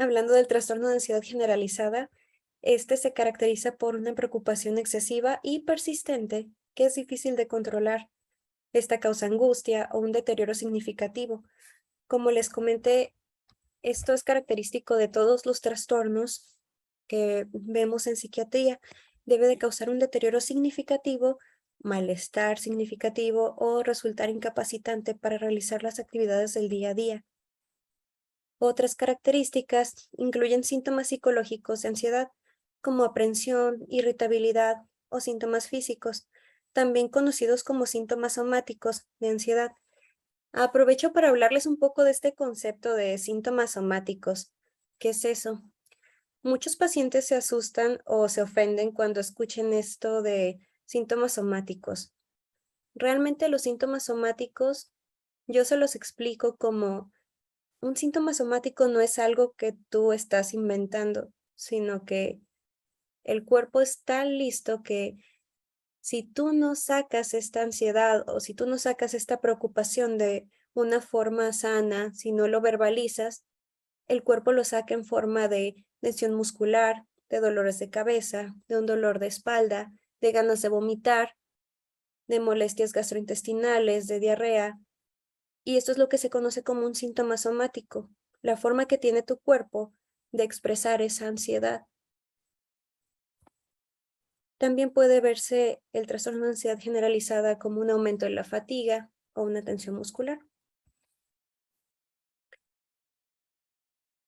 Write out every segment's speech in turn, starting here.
Hablando del trastorno de ansiedad generalizada, este se caracteriza por una preocupación excesiva y persistente que es difícil de controlar. Esta causa angustia o un deterioro significativo. Como les comenté, esto es característico de todos los trastornos que vemos en psiquiatría. Debe de causar un deterioro significativo, malestar significativo o resultar incapacitante para realizar las actividades del día a día. Otras características incluyen síntomas psicológicos de ansiedad, como aprensión, irritabilidad o síntomas físicos, también conocidos como síntomas somáticos de ansiedad. Aprovecho para hablarles un poco de este concepto de síntomas somáticos. ¿Qué es eso? Muchos pacientes se asustan o se ofenden cuando escuchen esto de síntomas somáticos. Realmente los síntomas somáticos yo se los explico como un síntoma somático no es algo que tú estás inventando, sino que el cuerpo está listo que si tú no sacas esta ansiedad o si tú no sacas esta preocupación de una forma sana, si no lo verbalizas, el cuerpo lo saca en forma de tensión muscular, de dolores de cabeza, de un dolor de espalda, de ganas de vomitar, de molestias gastrointestinales, de diarrea. Y esto es lo que se conoce como un síntoma somático, la forma que tiene tu cuerpo de expresar esa ansiedad. También puede verse el trastorno de ansiedad generalizada como un aumento en la fatiga o una tensión muscular.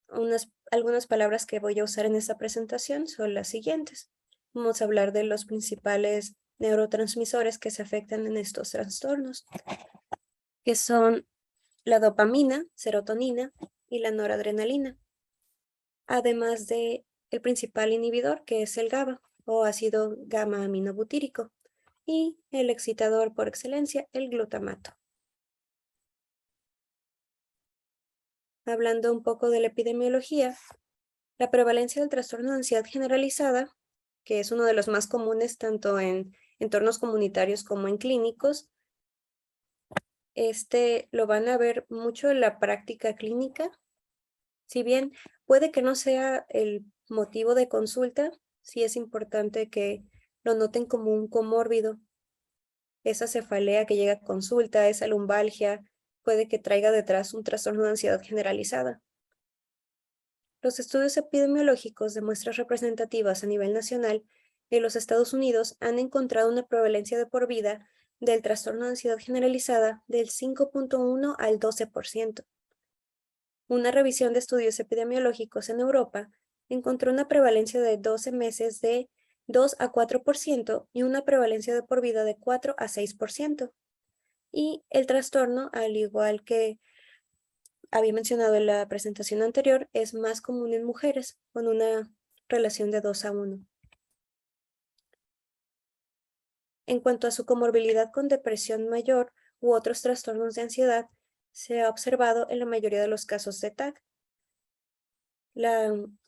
Algunas palabras que voy a usar en esta presentación son las siguientes. Vamos a hablar de los principales neurotransmisores que se afectan en estos trastornos, que son la dopamina, serotonina y la noradrenalina, además de el principal inhibidor, que es el GABA o ácido gamma-aminobutírico, y el excitador por excelencia, el glutamato. Hablando un poco de la epidemiología, la prevalencia del trastorno de ansiedad generalizada, que es uno de los más comunes tanto en entornos comunitarios como en clínicos, lo van a ver mucho en la práctica clínica. Si bien puede que no sea el motivo de consulta, sí es importante que lo noten como un comórbido. Esa cefalea que llega a consulta, esa lumbalgia, puede que traiga detrás un trastorno de ansiedad generalizada. Los estudios epidemiológicos de muestras representativas a nivel nacional en los Estados Unidos han encontrado una prevalencia de por vida del trastorno de ansiedad generalizada del 5.1 al 12%. Una revisión de estudios epidemiológicos en Europa encontró una prevalencia de 12 meses de 2 a 4% y una prevalencia de por vida de 4 a 6%. Y el trastorno, al igual que había mencionado en la presentación anterior, es más común en mujeres, con una relación de 2 a 1. En cuanto a su comorbilidad con depresión mayor u otros trastornos de ansiedad, se ha observado en la mayoría de los casos de TAC.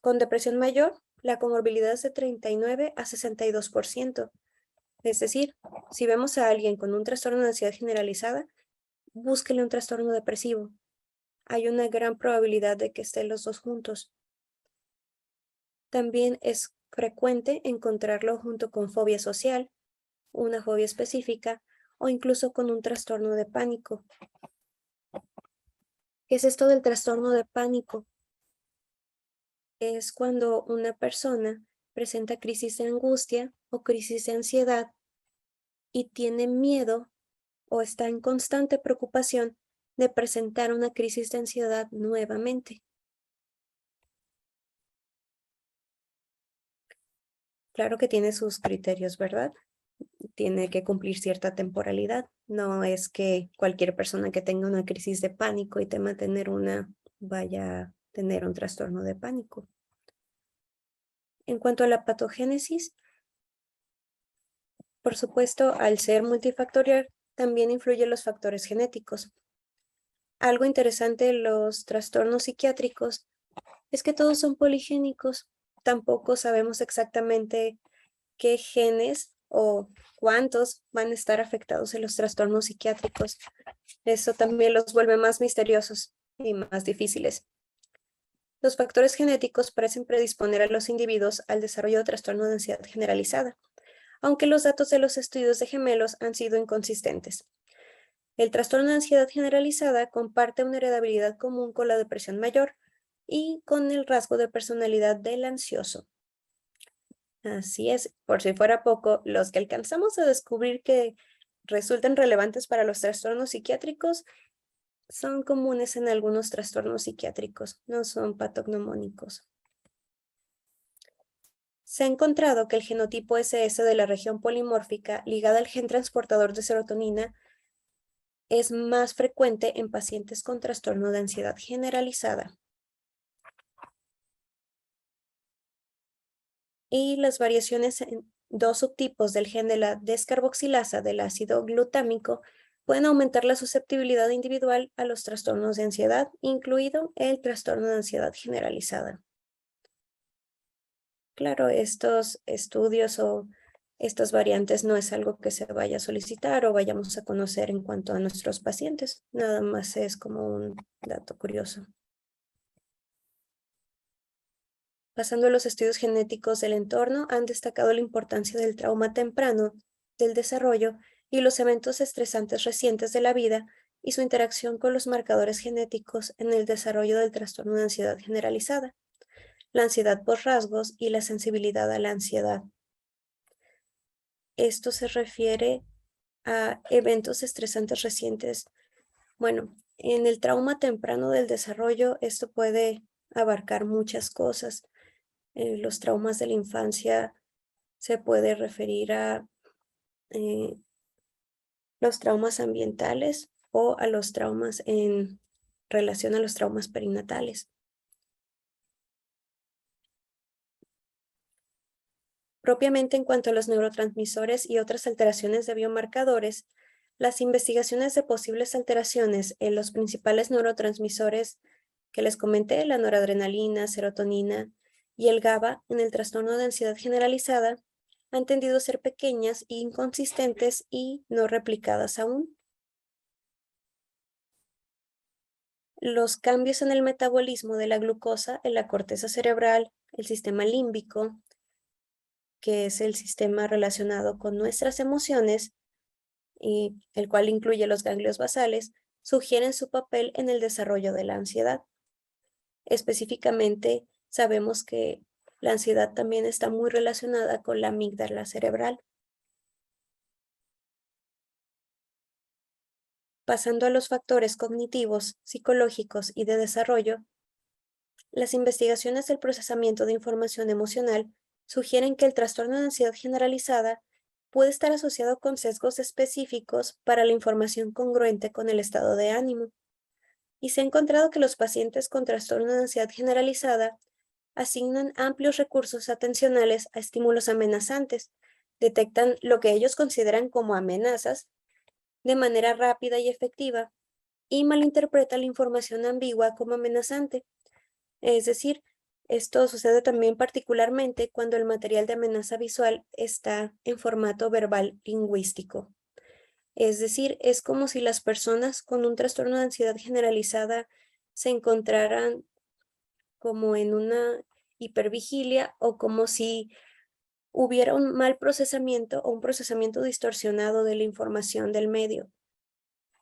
Con depresión mayor, la comorbilidad es de 39 a 62%. Es decir, si vemos a alguien con un trastorno de ansiedad generalizada, búsquele un trastorno depresivo. Hay una gran probabilidad de que estén los dos juntos. También es frecuente encontrarlo junto con fobia social, una fobia específica o incluso con un trastorno de pánico. ¿Qué es esto del trastorno de pánico? Es cuando una persona presenta crisis de angustia o crisis de ansiedad y tiene miedo o está en constante preocupación de presentar una crisis de ansiedad nuevamente. Claro que tiene sus criterios, ¿verdad? Tiene que cumplir cierta temporalidad. No es que cualquier persona que tenga una crisis de pánico y tema tener una vaya a tener un trastorno de pánico. En cuanto a la patogénesis, por supuesto, al ser multifactorial, también influyen los factores genéticos. Algo interesante de los trastornos psiquiátricos es que todos son poligénicos. Tampoco sabemos exactamente qué genes o cuántos van a estar afectados en los trastornos psiquiátricos. Eso también los vuelve más misteriosos y más difíciles. Los factores genéticos parecen predisponer a los individuos al desarrollo de trastorno de ansiedad generalizada, aunque los datos de los estudios de gemelos han sido inconsistentes. El trastorno de ansiedad generalizada comparte una heredabilidad común con la depresión mayor y con el rasgo de personalidad del ansioso. Así es, por si fuera poco, los que alcanzamos a descubrir que resultan relevantes para los trastornos psiquiátricos son comunes en algunos trastornos psiquiátricos, no son patognomónicos. Se ha encontrado que el genotipo SS de la región polimórfica ligada al gen transportador de serotonina es más frecuente en pacientes con trastorno de ansiedad generalizada. Y las variaciones en dos subtipos del gen de la descarboxilasa del ácido glutámico pueden aumentar la susceptibilidad individual a los trastornos de ansiedad, incluido el trastorno de ansiedad generalizada. Claro, estos estudios o estas variantes no es algo que se vaya a solicitar o vayamos a conocer en cuanto a nuestros pacientes, nada más es como un dato curioso. Pasando a los estudios genéticos del entorno, han destacado la importancia del trauma temprano, del desarrollo y los eventos estresantes recientes de la vida y su interacción con los marcadores genéticos en el desarrollo del trastorno de ansiedad generalizada, la ansiedad por rasgos y la sensibilidad a la ansiedad. Esto se refiere a eventos estresantes recientes. Bueno, en el trauma temprano del desarrollo, esto puede abarcar muchas cosas. Los traumas de la infancia se puede referir a los traumas ambientales o a los traumas en relación a los traumas perinatales. Propiamente en cuanto a los neurotransmisores y otras alteraciones de biomarcadores, las investigaciones de posibles alteraciones en los principales neurotransmisores que les comenté, la noradrenalina, serotonina y el GABA en el trastorno de ansiedad generalizada, han tendido a ser pequeñas, inconsistentes y no replicadas aún. Los cambios en el metabolismo de la glucosa en la corteza cerebral, el sistema límbico, que es el sistema relacionado con nuestras emociones, y el cual incluye los ganglios basales, sugieren su papel en el desarrollo de la ansiedad. Específicamente, sabemos que la ansiedad también está muy relacionada con la amígdala cerebral. Pasando a los factores cognitivos, psicológicos y de desarrollo, las investigaciones del procesamiento de información emocional sugieren que el trastorno de ansiedad generalizada puede estar asociado con sesgos específicos para la información congruente con el estado de ánimo. Y se ha encontrado que los pacientes con trastorno de ansiedad generalizada asignan amplios recursos atencionales a estímulos amenazantes, detectan lo que ellos consideran como amenazas de manera rápida y efectiva y malinterpretan la información ambigua como amenazante. Es decir, esto sucede también particularmente cuando el material de amenaza visual está en formato verbal lingüístico. Es decir, es como si las personas con un trastorno de ansiedad generalizada se encontraran como en una hipervigilia o como si hubiera un mal procesamiento o un procesamiento distorsionado de la información del medio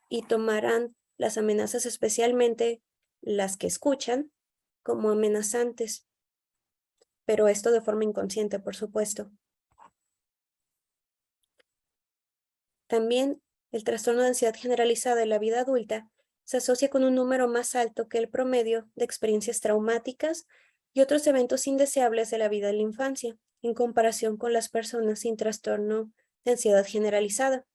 y tomaran las amenazas, especialmente las que escuchan, como amenazantes, pero esto de forma inconsciente, por supuesto. También el trastorno de ansiedad generalizada en la vida adulta se asocia con un número más alto que el promedio de experiencias traumáticas y otros eventos indeseables de la vida en la infancia, en comparación con las personas sin trastorno de ansiedad generalizada.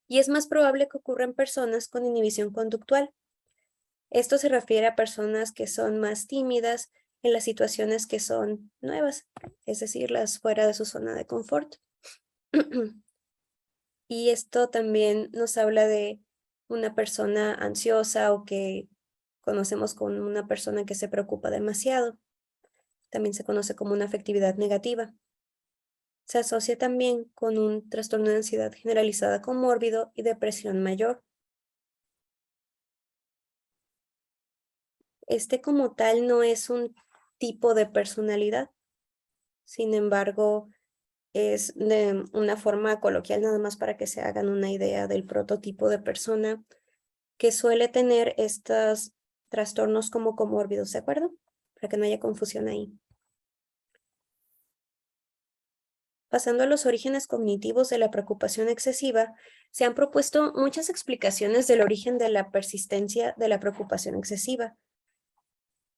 Y es más probable que ocurra en personas con inhibición conductual. Esto se refiere a personas que son más tímidas en las situaciones que son nuevas, es decir, las fuera de su zona de confort. Y esto también nos habla de una persona ansiosa o que conocemos como una persona que se preocupa demasiado. También se conoce como una afectividad negativa. Se asocia también con un trastorno de ansiedad generalizada comórbido y depresión mayor. Este como tal no es un tipo de personalidad, sin embargo, es de una forma coloquial nada más para que se hagan una idea del prototipo de persona que suele tener estos trastornos como comórbidos, ¿de acuerdo? Para que no haya confusión ahí. Pasando a los orígenes cognitivos de la preocupación excesiva, se han propuesto muchas explicaciones del origen de la persistencia de la preocupación excesiva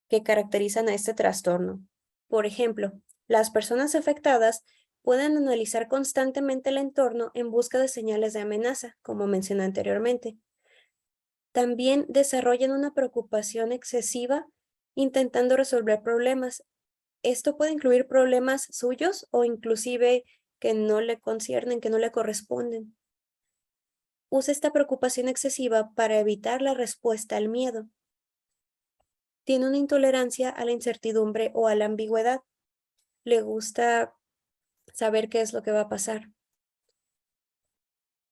que caracterizan a este trastorno. Por ejemplo, las personas afectadas pueden analizar constantemente el entorno en busca de señales de amenaza, como mencioné anteriormente. También desarrollan una preocupación excesiva intentando resolver problemas. Esto puede incluir problemas suyos o inclusive que no le conciernen, que no le corresponden. Usa esta preocupación excesiva para evitar la respuesta al miedo. Tiene una intolerancia a la incertidumbre o a la ambigüedad. Le gusta saber qué es lo que va a pasar.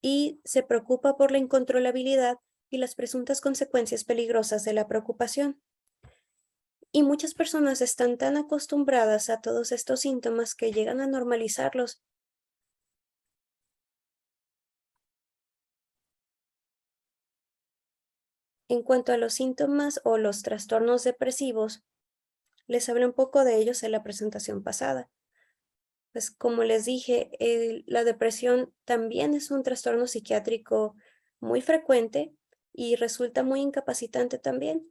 Y se preocupa por la incontrolabilidad y las presuntas consecuencias peligrosas de la preocupación. Y muchas personas están tan acostumbradas a todos estos síntomas que llegan a normalizarlos. En cuanto a los síntomas o los trastornos depresivos, les hablé un poco de ellos en la presentación pasada. Pues como les dije, la depresión también es un trastorno psiquiátrico muy frecuente y resulta muy incapacitante también.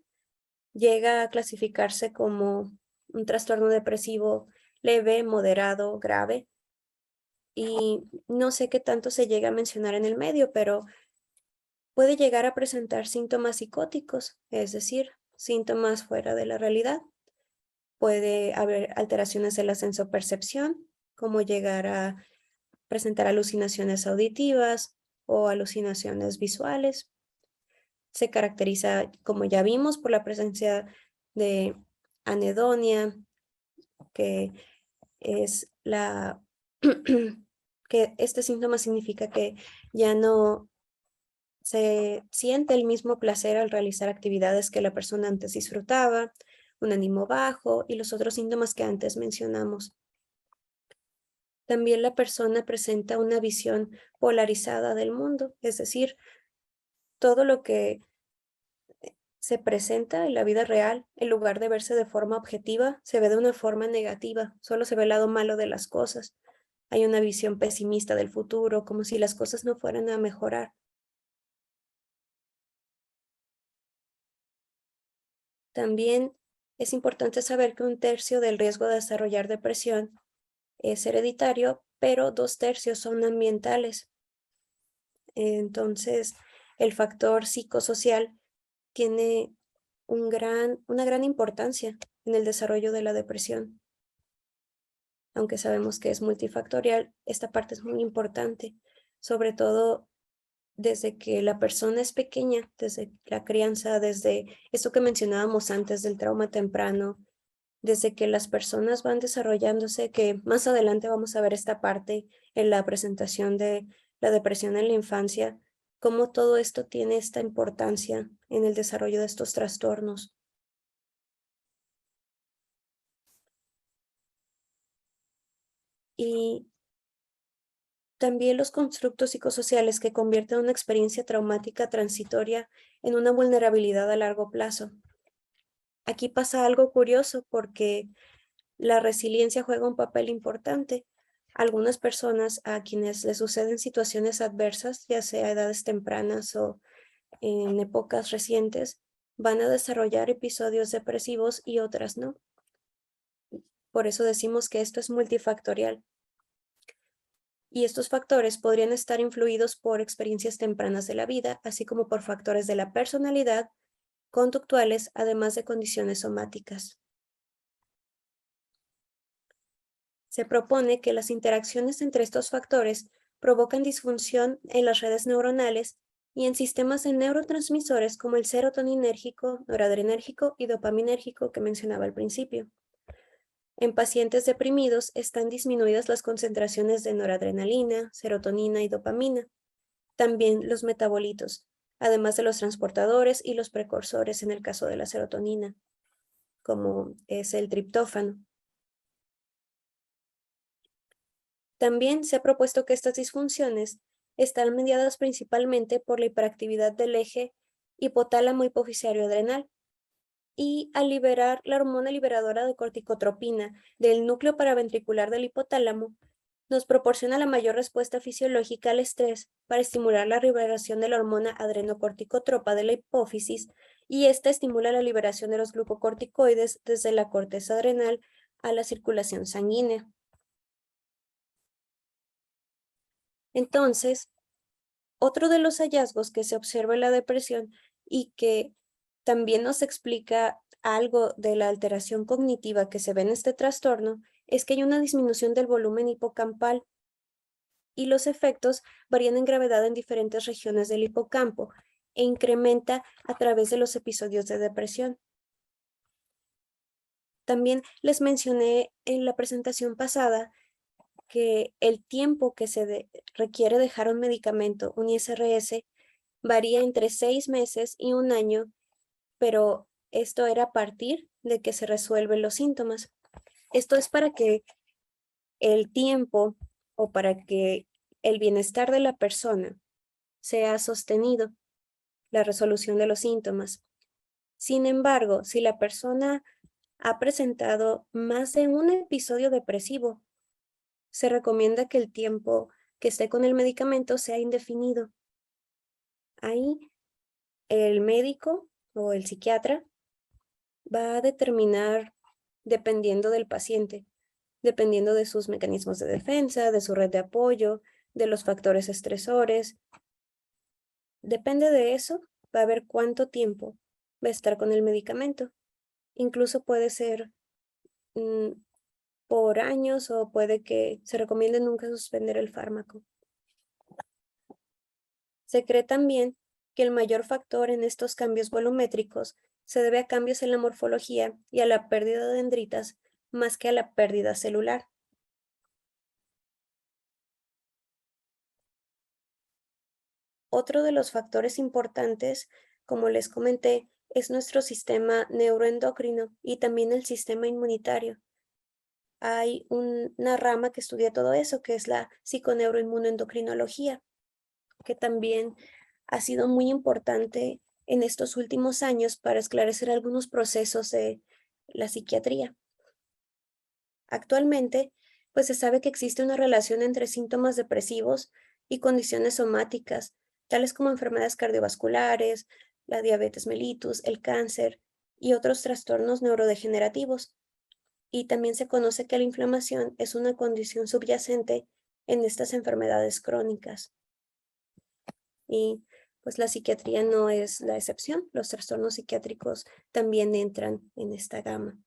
Llega a clasificarse como un trastorno depresivo leve, moderado, grave. Y no sé qué tanto se llega a mencionar en el medio, pero puede llegar a presentar síntomas psicóticos, es decir, síntomas fuera de la realidad. Puede haber alteraciones de la sensopercepción, como llegar a presentar alucinaciones auditivas o alucinaciones visuales. Se caracteriza, como ya vimos, por la presencia de anedonia, que es que este síntoma significa que ya no se siente el mismo placer al realizar actividades que la persona antes disfrutaba, un ánimo bajo y los otros síntomas que antes mencionamos. También la persona presenta una visión polarizada del mundo, es decir, todo lo que se presenta en la vida real, en lugar de verse de forma objetiva, se ve de una forma negativa, solo se ve el lado malo de las cosas. Hay una visión pesimista del futuro, como si las cosas no fueran a mejorar. También es importante saber que un tercio del riesgo de desarrollar depresión es hereditario, pero 2/3 son ambientales. Entonces, el factor psicosocial tiene una gran importancia en el desarrollo de la depresión. Aunque sabemos que es multifactorial, esta parte es muy importante, sobre todo desde que la persona es pequeña, desde la crianza, desde esto que mencionábamos antes del trauma temprano, desde que las personas van desarrollándose, que más adelante vamos a ver esta parte en la presentación de la depresión en la infancia, cómo todo esto tiene esta importancia en el desarrollo de estos trastornos. Y también los constructos psicosociales que convierten una experiencia traumática transitoria en una vulnerabilidad a largo plazo. Aquí pasa algo curioso porque la resiliencia juega un papel importante. Algunas personas a quienes les suceden situaciones adversas, ya sea a edades tempranas o en épocas recientes, van a desarrollar episodios depresivos y otras no. Por eso decimos que esto es multifactorial. Y estos factores podrían estar influidos por experiencias tempranas de la vida, así como por factores de la personalidad, conductuales, además de condiciones somáticas. Se propone que las interacciones entre estos factores provocan disfunción en las redes neuronales y en sistemas de neurotransmisores como el serotoninérgico, noradrenérgico y dopaminérgico que mencionaba al principio. En pacientes deprimidos están disminuidas las concentraciones de noradrenalina, serotonina y dopamina, también los metabolitos, además de los transportadores y los precursores en el caso de la serotonina. como es el triptófano. También se ha propuesto que estas disfunciones están mediadas principalmente por la hiperactividad del eje hipotálamo hipofisario adrenal, y al liberar la hormona liberadora de corticotropina del núcleo paraventricular del hipotálamo, nos proporciona la mayor respuesta fisiológica al estrés para estimular la liberación de la hormona adrenocorticotropa de la hipófisis, y esta estimula la liberación de los glucocorticoides desde la corteza adrenal a la circulación sanguínea. Entonces, otro de los hallazgos que se observa en la depresión y que también nos explica algo de la alteración cognitiva que se ve en este trastorno es que hay una disminución del volumen hipocampal, y los efectos varían en gravedad en diferentes regiones del hipocampo e incrementa a través de los episodios de depresión. También les mencioné en la presentación pasada que el tiempo que se requiere dejar un medicamento, un ISRS, varía entre 6 meses y 1 año, pero esto era a partir de que se resuelven los síntomas. Esto es para que el tiempo o para que el bienestar de la persona sea sostenido, la resolución de los síntomas. Sin embargo, si la persona ha presentado más de un episodio depresivo, se recomienda que el tiempo que esté con el medicamento sea indefinido. Ahí el médico o el psiquiatra va a determinar, dependiendo del paciente, dependiendo de sus mecanismos de defensa, de su red de apoyo, de los factores estresores. Depende de eso, va a ver cuánto tiempo va a estar con el medicamento. Incluso puede ser por años, o puede que se recomiende nunca suspender el fármaco. Se cree también que el mayor factor en estos cambios volumétricos se debe a cambios en la morfología y a la pérdida de dendritas más que a la pérdida celular. Otro de los factores importantes, como les comenté, es nuestro sistema neuroendocrino y también el sistema inmunitario. Hay una rama que estudia todo eso, que es la psiconeuroinmunoendocrinología, que también ha sido muy importante en estos últimos años para esclarecer algunos procesos de la psiquiatría. Actualmente, pues se sabe que existe una relación entre síntomas depresivos y condiciones somáticas, tales como enfermedades cardiovasculares, la diabetes mellitus, el cáncer y otros trastornos neurodegenerativos. Y también se conoce que la inflamación es una condición subyacente en estas enfermedades crónicas. Y pues la psiquiatría no es la excepción, los trastornos psiquiátricos también entran en esta gama.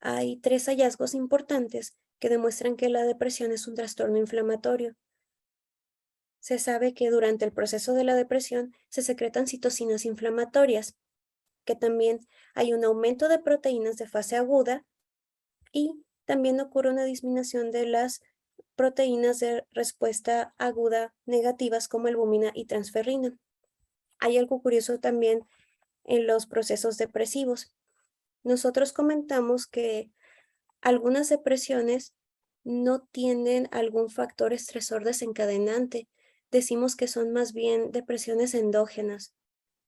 Hay 3 hallazgos importantes que demuestran que la depresión es un trastorno inflamatorio. Se sabe que durante el proceso de la depresión se secretan citocinas inflamatorias, que también hay un aumento de proteínas de fase aguda, y también ocurre una disminución de las proteínas de respuesta aguda negativas como albúmina y transferrina. Hay algo curioso también en los procesos depresivos. Nosotros comentamos que algunas depresiones no tienen algún factor estresor desencadenante. Decimos que son más bien depresiones endógenas.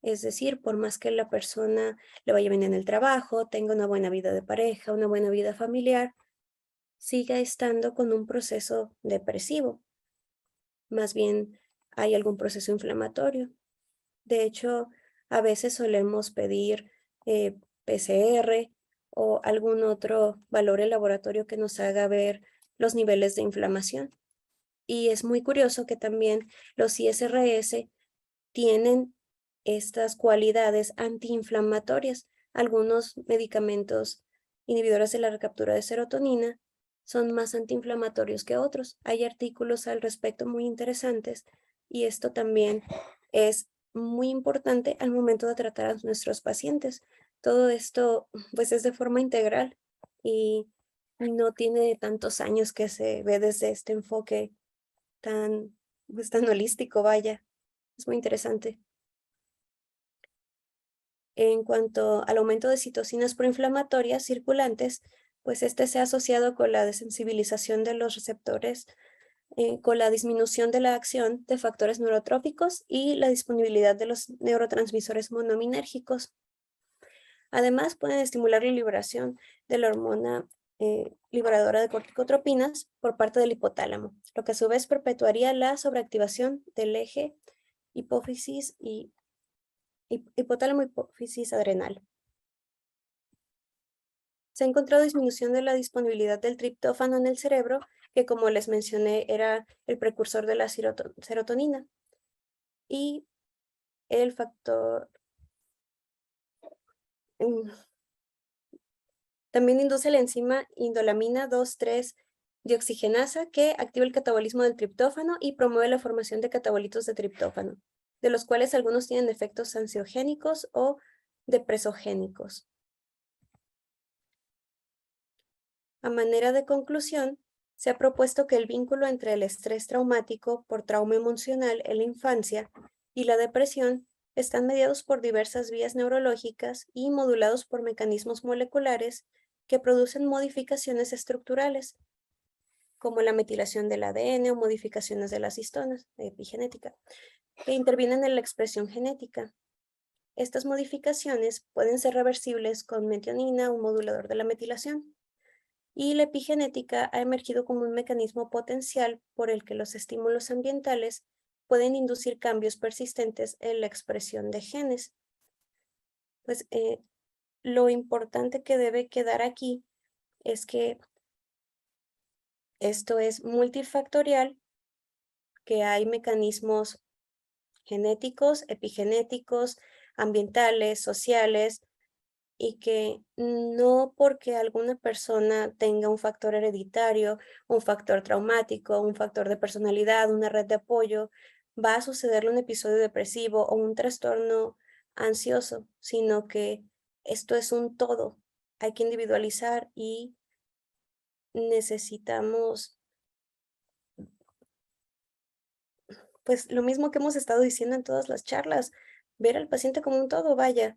Es decir, por más que la persona le vaya bien en el trabajo, tenga una buena vida de pareja, una buena vida familiar, siga estando con un proceso depresivo. Más bien hay algún proceso inflamatorio. De hecho, a veces solemos pedir PCR o algún otro valor en laboratorio que nos haga ver los niveles de inflamación. Y es muy curioso que también los ISRS tienen estas cualidades antiinflamatorias. Algunos medicamentos inhibidores de la recaptura de serotonina son más antiinflamatorios que otros. Hay artículos al respecto muy interesantes, y esto también es muy importante al momento de tratar a nuestros pacientes. Todo esto pues es de forma integral y no tiene tantos años que se ve desde este enfoque tan, pues, tan holístico, vaya. Es muy interesante. En cuanto al aumento de citocinas proinflamatorias circulantes, pues este se ha asociado con la desensibilización de los receptores, con la disminución de la acción de factores neurotróficos y la disponibilidad de los neurotransmisores monominérgicos. Además, pueden estimular la liberación de la hormona liberadora de corticotropinas por parte del hipotálamo, lo que a su vez perpetuaría la sobreactivación del eje hipófisis y hipotálamo hipófisis adrenal. Se ha encontrado disminución de la disponibilidad del triptófano en el cerebro, que como les mencioné era el precursor de la serotonina. Y el factor también induce la enzima indolamina 2,3-dioxigenasa que activa el catabolismo del triptófano y promueve la formación de catabolitos de triptófano, de los cuales algunos tienen efectos ansiogénicos o depresogénicos. A manera de conclusión, se ha propuesto que el vínculo entre el estrés traumático por trauma emocional en la infancia y la depresión están mediados por diversas vías neurológicas y modulados por mecanismos moleculares que producen modificaciones estructurales, como la metilación del ADN o modificaciones de las histonas de epigenética, que intervienen en la expresión genética. Estas modificaciones pueden ser reversibles con metionina, un modulador de la metilación. Y la epigenética ha emergido como un mecanismo potencial por el que los estímulos ambientales pueden inducir cambios persistentes en la expresión de genes. Pues lo importante que debe quedar aquí es que esto es multifactorial, que hay mecanismos genéticos, epigenéticos, ambientales, sociales, y que no porque alguna persona tenga un factor hereditario, un factor traumático, un factor de personalidad, una red de apoyo, va a sucederle un episodio depresivo o un trastorno ansioso, sino que esto es un todo. Hay que individualizar y necesitamos, pues lo mismo que hemos estado diciendo en todas las charlas, ver al paciente como un todo, vaya.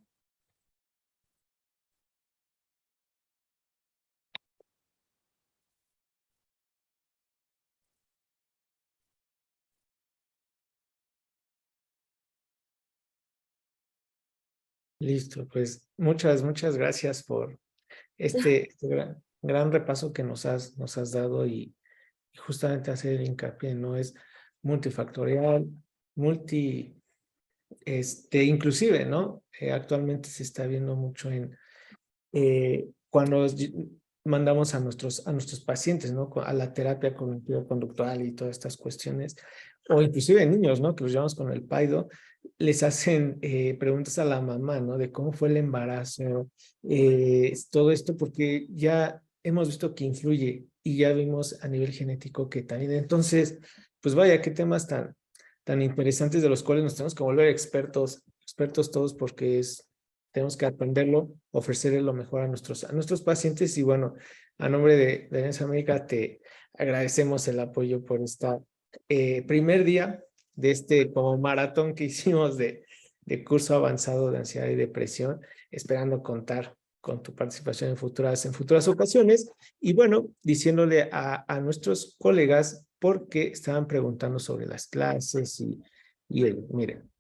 Listo, pues muchas gracias por este gran repaso que nos has dado y justamente hacer el hincapié, ¿no? Es multifactorial, inclusive, ¿no? Actualmente se está viendo mucho en cuando mandamos a nuestros pacientes, ¿no? A la terapia cognitivo-conductual y todas estas cuestiones, o inclusive niños, ¿no? Que los llevamos con el PAIDO, les hacen preguntas a la mamá, ¿no? De cómo fue el embarazo, todo esto, porque ya hemos visto que influye y ya vimos a nivel genético que también. Entonces, pues vaya, qué temas tan interesantes de los cuales nos tenemos que volver expertos todos porque tenemos que aprenderlo, ofrecerle lo mejor a nuestros pacientes y bueno, a nombre de Alianza América te agradecemos el apoyo por esta primer día de este como maratón que hicimos de curso avanzado de ansiedad y depresión, esperando contar con tu participación en futuras ocasiones y bueno, diciéndole a nuestros colegas porque estaban preguntando sobre las clases miren,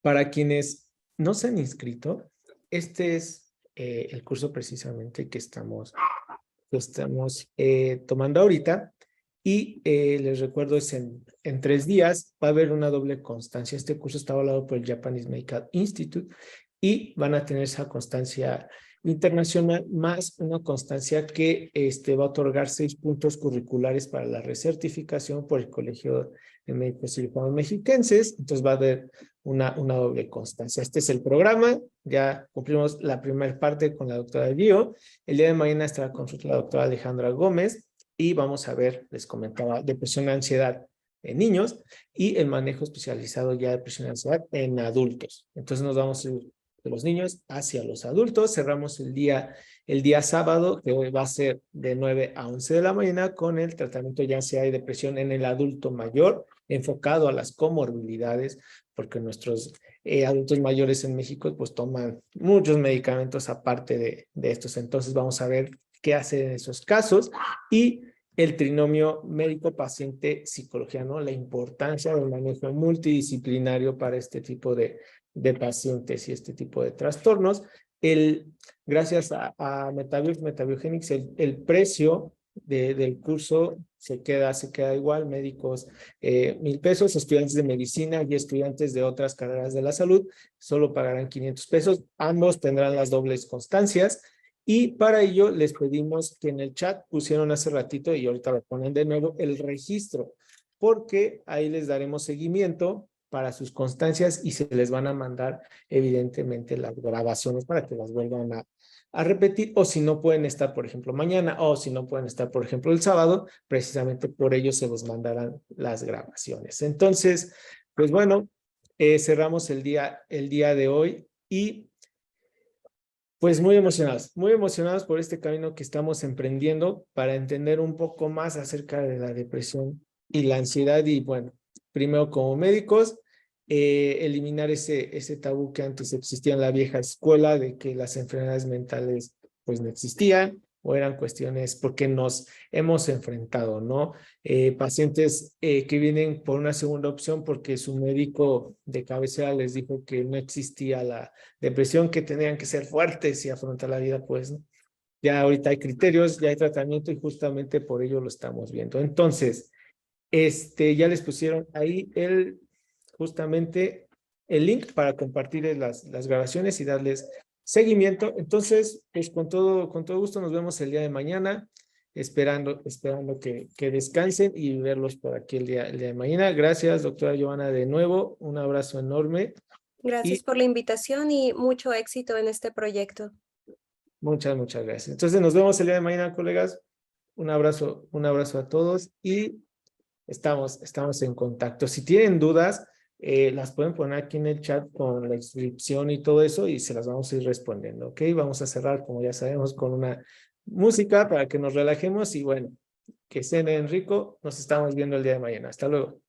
para quienes no se han inscrito, este es el curso precisamente que estamos tomando ahorita y les recuerdo es en 3 días, va a haber una doble constancia. Este curso está avalado por el Japanese Medical Institute y van a tener esa constancia internacional más una constancia que va a otorgar 6 puntos curriculares para la recertificación por el Colegio de Médicos Cirujanos Mexiquenses. Entonces va a haber una doble constancia. Este es el programa. Ya cumplimos la primera parte con la doctora Gio. El día de mañana estará con la doctora Alejandra Gómez y vamos a ver, les comentaba, depresión y ansiedad en niños y el manejo especializado ya de depresión y ansiedad en adultos. Entonces nos vamos a ir de los niños hacia los adultos. Cerramos el día sábado, que hoy va a ser de 9 a 11 de la mañana con el tratamiento de ansiedad y depresión en el adulto mayor, enfocado a las comorbilidades, porque nuestros adultos mayores en México pues toman muchos medicamentos aparte de estos. Entonces vamos a ver qué hacer en esos casos y el trinomio médico-paciente-psicología, ¿no? La importancia del manejo multidisciplinario para este tipo de pacientes y este tipo de trastornos. Gracias a Metabiogenics, el precio del curso se queda igual, médicos 1,000 pesos, estudiantes de medicina y estudiantes de otras carreras de la salud solo pagarán 500 pesos, ambos tendrán las dobles constancias y para ello les pedimos que en el chat pusieron hace ratito y ahorita lo ponen de nuevo el registro, porque ahí les daremos seguimiento para sus constancias y se les van a mandar evidentemente las grabaciones para que las vuelvan a repetir, o si no pueden estar, por ejemplo, mañana, o si no pueden estar, por ejemplo, el sábado, precisamente por ello se les mandarán las grabaciones. Entonces, pues bueno, cerramos el día de hoy y pues muy emocionados por este camino que estamos emprendiendo para entender un poco más acerca de la depresión y la ansiedad y bueno, primero como médicos, eliminar ese tabú que antes existía en la vieja escuela de que las enfermedades mentales pues no existían o eran cuestiones porque nos hemos enfrentado, ¿no? Pacientes que vienen por una segunda opción porque su médico de cabecera les dijo que no existía la depresión, que tenían que ser fuertes y afrontar la vida, pues, ¿no? Ya ahorita hay criterios, ya hay tratamiento y justamente por ello lo estamos viendo. Entonces, ya les pusieron ahí justamente el link para compartir las grabaciones y darles seguimiento. Entonces, pues con todo gusto nos vemos el día de mañana, esperando que descansen y verlos por aquí el día de mañana. Gracias, doctora Giovanna, de nuevo. Un abrazo enorme Gracias y por la invitación y mucho éxito en este proyecto. muchas gracias. Entonces, nos vemos el día de mañana, colegas. Un abrazo a todos y estamos en contacto. Si tienen dudas, las pueden poner aquí en el chat con la inscripción y todo eso y se las vamos a ir respondiendo, ¿ok? Vamos a cerrar, como ya sabemos, con una música para que nos relajemos y bueno, que cenen rico. Nos estamos viendo el día de mañana. Hasta luego.